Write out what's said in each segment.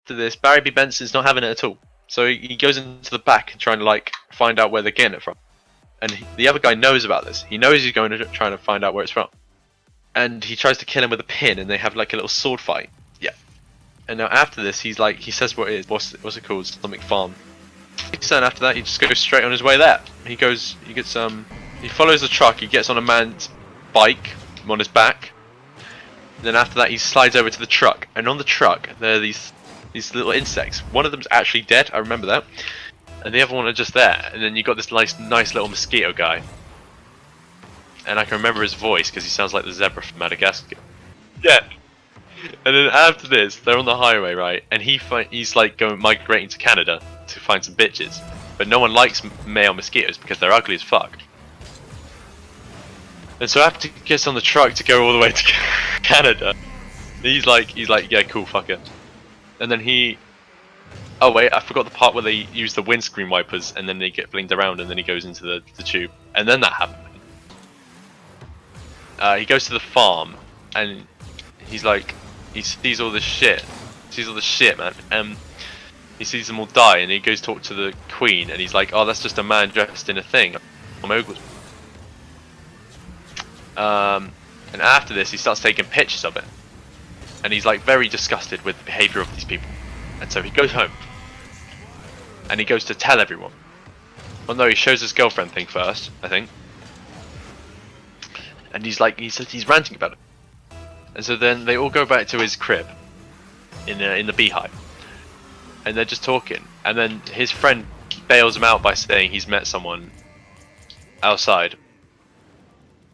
after this, Barry B. Benson's not having it at all. So he goes into the back and trying to like find out where they're getting it from. And the other guy knows about this. He knows he's going to try to find out where it's from. And he tries to kill him with a pin, and they have like a little sword fight. Yeah. And now after this, he says what it is. What's it called? Something farm. So after that, he just goes straight on his way there. He follows the truck. He gets on a man's bike on his back. Then after that, he slides over to the truck, and on the truck there are these little insects. One of them's actually dead. I remember that, and the other one are just there. And then you got this nice little mosquito guy, and I can remember his voice because he sounds like the zebra from Madagascar. Yeah. And then after this, they're on the highway, right? And he's like migrating to Canada to find some bitches, but no one likes male mosquitoes because they're ugly as fuck. And so after he gets on the truck to go all the way to Canada, he's like, yeah, cool, fuck it. And then oh wait, I forgot the part where they use the windscreen wipers and then they get blinked around and then he goes into the tube. And then that happened. He goes to the farm and he's like, he sees all this shit. Man. He sees them all die and he goes talk to the queen and he's like, oh, that's just a man dressed in a thing. And after this, he starts taking pictures of it, and he's like very disgusted with the behaviour of these people. And so he goes home, and he goes to tell everyone. Well, no, he shows his girlfriend thing first, I think, and he's ranting about it. And so then they all go back to his crib in the beehive, and they're just talking. And then his friend bails him out by saying he's met someone outside,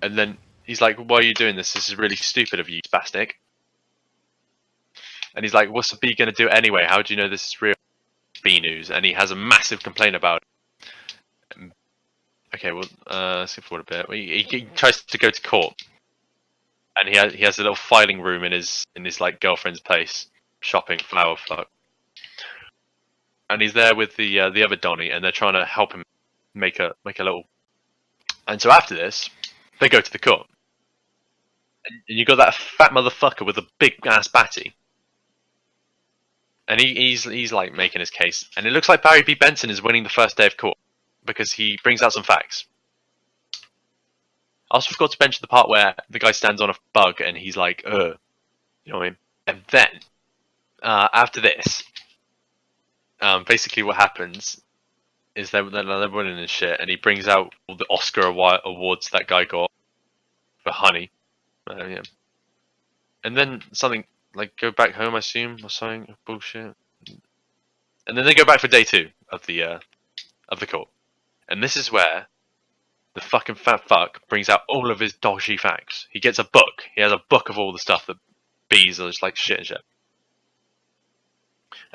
and then he's like, why are you doing this? This is really stupid of you, spastic. And he's like, what's the bee going to do anyway? How do you know this is real bee news? And he has a massive complaint about it. Okay, well, let's skip forward a bit. He tries to go to court. And he has a little filing room in his like girlfriend's place, shopping, flower flock. And he's there with the other Donnie, and they're trying to help him make a little. And so after this, they go to the court. And you got that fat motherfucker with a big ass batty, and he's like making his case, and it looks like Barry B. Benson is winning the first day of court because he brings out some facts. I also forgot to mention the part where the guy stands on a bug and he's like, you know what I mean? And then after this, basically what happens is they're winning and shit, and he brings out all the Oscar awards that guy got for Honey. Yeah. And then something like go back home, I assume, or something bullshit. And then they go back for day 2 of the court. And this is where the fucking fat fuck brings out all of his dodgy facts. He gets a book. He has a book of all the stuff that bees are just like shit and shit.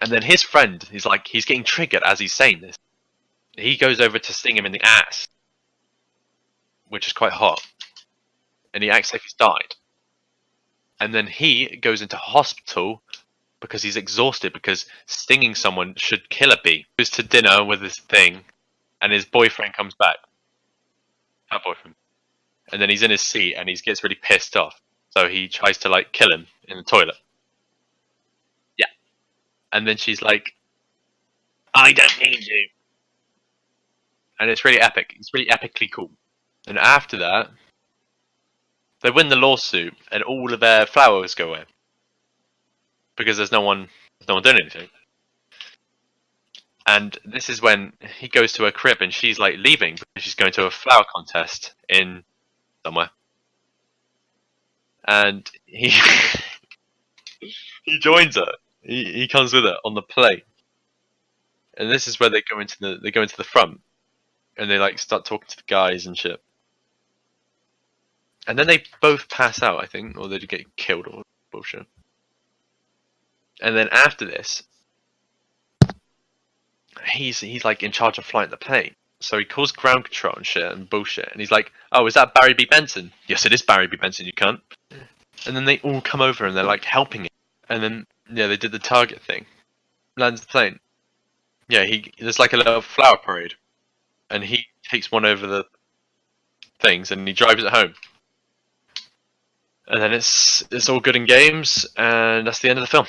And then his friend, he's getting triggered as he's saying this. He goes over to sting him in the ass, which is quite hot. And he acts like he's died. And then he goes into hospital because he's exhausted, because stinging someone should kill a bee. He goes to dinner with his thing, and his boyfriend comes back. Her boyfriend. And then he's in his seat, and he gets really pissed off. So he tries to like kill him in the toilet. Yeah. And then she's like, I don't need you. And it's really epic. It's really epically cool. And after that, they win the lawsuit, and all of their flowers go away because there's no one doing anything. And this is when he goes to her crib, and she's like leaving because she's going to a flower contest in somewhere. And he he joins her. He comes with her on the plane. And this is where they go into the front, and they like start talking to the guys and shit. And then they both pass out, I think, or they get killed or bullshit. And then after this, he's like in charge of flying the plane. So he calls ground control and shit and bullshit. And he's like, oh, is that Barry B. Benson? Yes, it is Barry B. Benson, you cunt. And then they all come over and they're like helping him. And then, yeah, they did the target thing. Lands the plane. Yeah, there's like a little flower parade. And he takes one over the things and he drives it home. And then it's all good in games, and that's the end of the film.